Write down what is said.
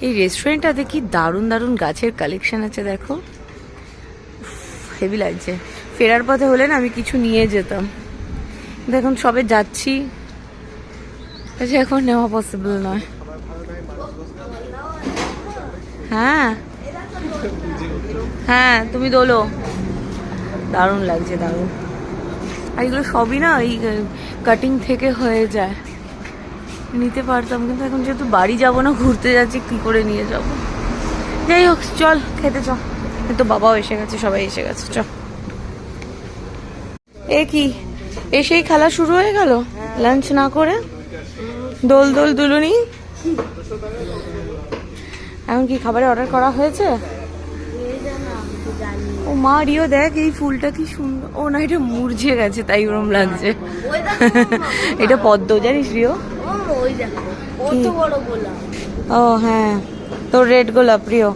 এই রেস্টুরেন্টটাতে কি দারুণ দারুণ গাছের কালেকশন আছে দেখো, হেভি লাগছে। ফেরার পথে হলে না আমি কিছু নিয়ে যেতাম, দেখুন সবে যাচ্ছি, এখন নেওয়া পসিবল নয়। হ্যাঁ হ্যাঁ তুমি দোলো, দারুণ লাগছে দারুণ। আর এগুলো সবই না এই কাটিং থেকে হয়ে যায়, নিতে পারতাম কিন্তু এখন যেহেতু বাড়ি যাব না, ঘুরতে যাচ্ছি, কি করে নিয়ে যাব। যাই হোক চল খেতে চ, তো বাবাও এসে গেছে, সবাই এসে গেছে, চ। এ কি এসেই খেলা শুরু হয়ে গেল লাঞ্চ না করে, দোল দোল দুলুনি। এখন কি খাবারে অর্ডার করা হয়েছে? ও মা রিও দেখ এই ফুলটা কি সুন্দর, ও না এটা মুরঝে গেছে তাই ওরম লাগছে। এটা পদ্ম জানিস রিও? ও হ্যাঁ তোর রেড গোলাপ রিও।